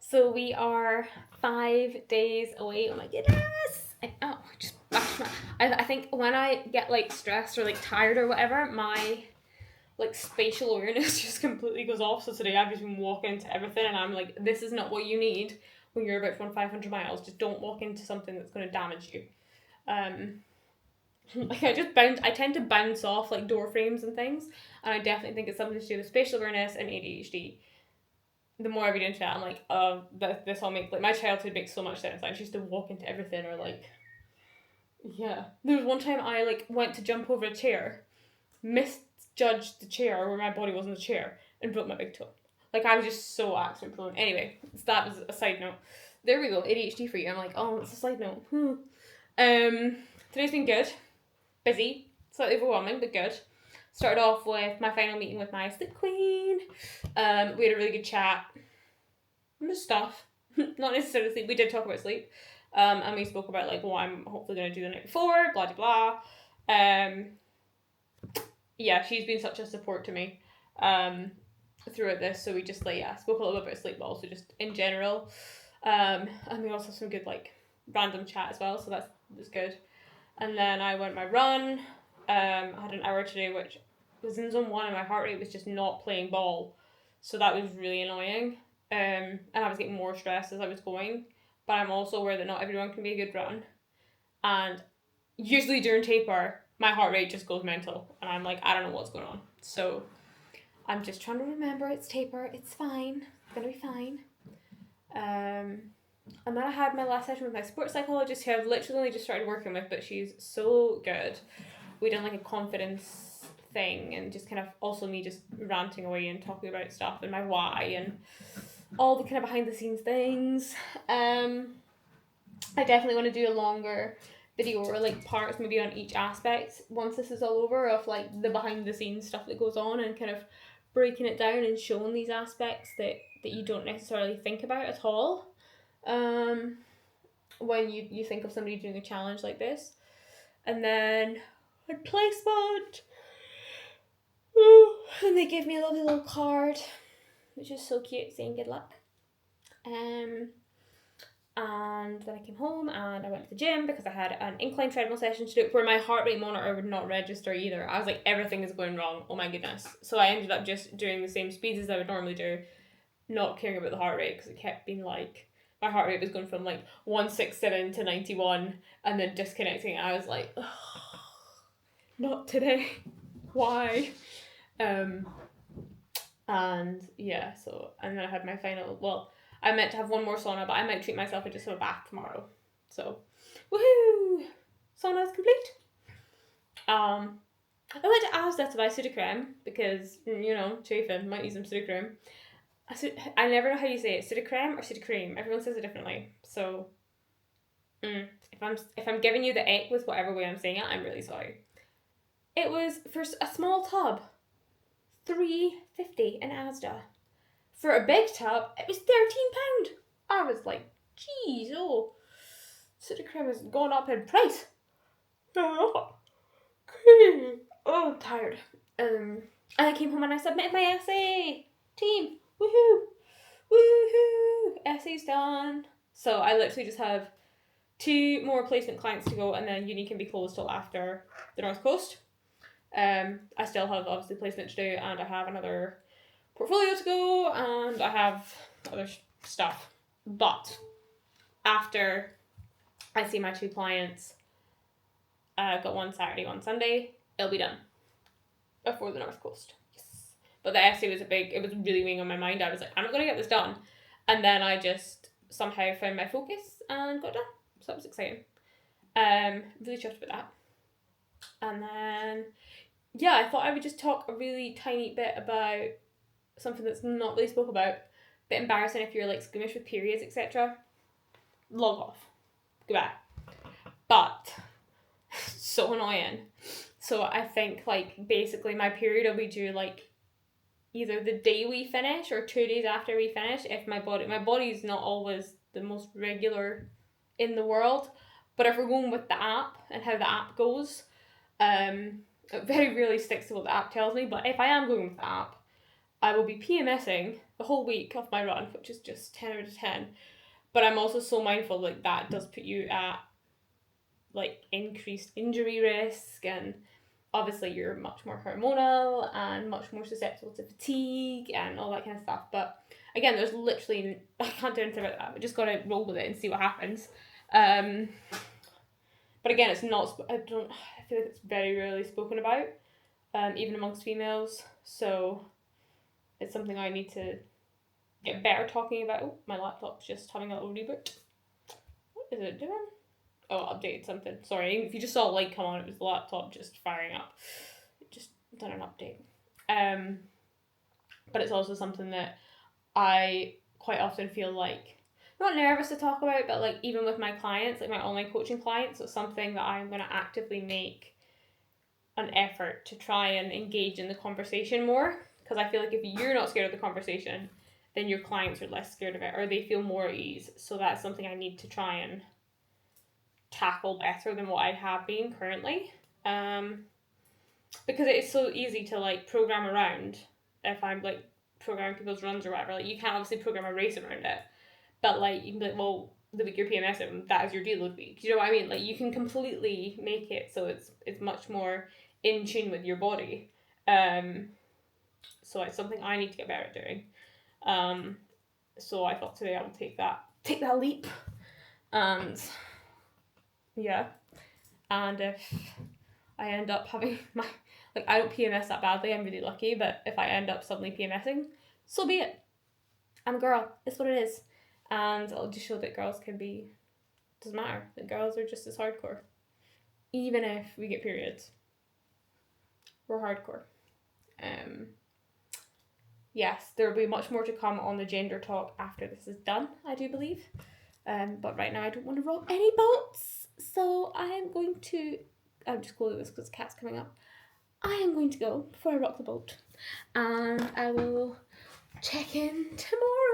So we are 5 days away. Oh my goodness! Just bashed my. I think when I get like stressed or like tired or whatever, my like spatial awareness just completely goes off. So today I've just been walking into everything, and I'm like, this is not what you need when you're about to run 500 miles. Just don't walk into something that's going to damage you. Um, like I tend to bounce off like door frames and things, and I definitely think it's something to do with spatial awareness and ADHD. The more I read into that, I'm like, this all makes like my childhood makes so much sense. I just used to walk into everything, or like, yeah. There was one time I like went to jump over a chair, misjudged the chair where my body was in the chair, and broke my big toe. Like I was just so accident prone. Anyway, so that was a side note. There we go, ADHD for you. I'm like, oh, it's a side note. Today's been good, busy, slightly overwhelming, but good. Started off with my final meeting with my sleep queen. We had a really good chat. Just stuff. Not necessarily sleep. We did talk about sleep. And we spoke about like what I'm hopefully gonna do the night before, blah blah blah. Yeah, she's been such a support to me throughout this. So we just like spoke a little bit about sleep, but also just in general. And we also have some good like random chat as well, so that was good. And then I went my run. I had an hour today, which was in zone one, and my heart rate was just not playing ball, so that was really annoying. And I was getting more stressed as I was going. But I'm also aware that not everyone can be a good run, and usually during taper, my heart rate just goes mental, and I'm like, I don't know what's going on. So I'm just trying to remember it's taper. It's fine. It's gonna be fine. And then I had my last session with my sports psychologist, who I've literally only just started working with, but she's so good. We done like a confidence thing, and just kind of also me just ranting away and talking about stuff and my why and all the kind of behind the scenes things. I definitely want to do a longer video or like parts maybe on each aspect once this is all over of like the behind the scenes stuff that goes on, and kind of breaking it down and showing these aspects that you don't necessarily think about at all when you think of somebody doing a challenge like this. And then a placement. And they gave me a lovely little card, which is so cute, saying good luck. And then I came home and I went to the gym because I had an incline treadmill session to do where my heart rate monitor would not register either. I was like, everything is going wrong. Oh my goodness. So I ended up just doing the same speeds as I would normally do, not caring about the heart rate, because it kept being like, my heart rate was going from like 167 to 91 and then disconnecting. And I was like, not today. Why? And yeah, so, and then I had my final, well, I meant to have one more sauna, but I might treat myself and just have a bath tomorrow. So, woohoo! Sauna is complete. I went to Asda to buy Sudocrem because, chafing, might need some Sudocrem. I never know how you say it, Sudocrem or Sudocreme. Everyone says it differently. So, if I'm giving you the ick with whatever way I'm saying it, I'm really sorry. It was for a small tub, $3.50 in Asda. For a big tub, it was £13. I was like, geez, Sudocrem has gone up in price. Oh, I'm tired. And I came home and I submitted my essay. Team, woohoo, woohoo! Essay's done. So I literally just have 2 more placement clients to go, and then uni can be closed till after the North Coast. I still have obviously placement to do, and I have another portfolio to go, and I have other stuff. But after I see my 2 clients, I've got one Saturday, one Sunday, it'll be done before the North Coast. Yes. But the essay was it was really weighing on my mind. I was like, I'm not going to get this done. And then I just somehow found my focus and got done. So that was exciting. Really chuffed with that. And then, yeah, I thought I would just talk a really tiny bit about something that's not really spoke about. Bit embarrassing if you're like squeamish with periods, etc. Log off. Goodbye. But so annoying. So I think like basically my period will be due like either the day we finish or 2 days after we finish. If my body's not always the most regular in the world, but if we're going with the app and how the app goes, it very rarely sticks to what the app tells me. But if I am going with the app, I will be PMSing the whole week of my run, which is just 10 out of 10. But I'm also so mindful like that does put you at like increased injury risk, and obviously you're much more hormonal and much more susceptible to fatigue and all that kind of stuff. But again, there's literally, I can't do anything about that. We just gotta roll with it and see what happens. But again, it's not, I feel like it's very rarely spoken about, even amongst females. So it's something I need to get better talking about. Oh, my laptop's just having a little reboot. What is it doing? Oh, it updated something. Sorry, if you just saw a light come on, it was the laptop just firing up. It just done an update. But it's also something that I quite often feel like not nervous to talk about, but like even with my clients, like my online coaching clients, it's something that I'm going to actively make an effort to try and engage in the conversation more, because I feel like if you're not scared of the conversation, then your clients are less scared of it, or they feel more at ease. So that's something I need to try and tackle better than what I have been currently, because it's so easy to like program around. If I'm like programming people's runs or whatever, like you can't obviously program a race around it, but like you can be like, well, the week you're PMSing, that is your deload week. Do you know what I mean? Like you can completely make it so it's much more in tune with your body. So it's something I need to get better at doing. So I thought today I would take that leap, and yeah, and if I end up having my, like, I don't PMS that badly, I'm really lucky, but if I end up suddenly PMSing, so be it. I'm a girl, it's what it is. And I'll just show that girls can be, doesn't matter, that girls are just as hardcore. Even if we get periods, we're hardcore. Yes, there will be much more to come on the gender talk after this is done, I do believe. But right now I don't want to rock any boats, so I'm just closing this because the cat's coming up. I am going to go before I rock the boat, and I will check in tomorrow.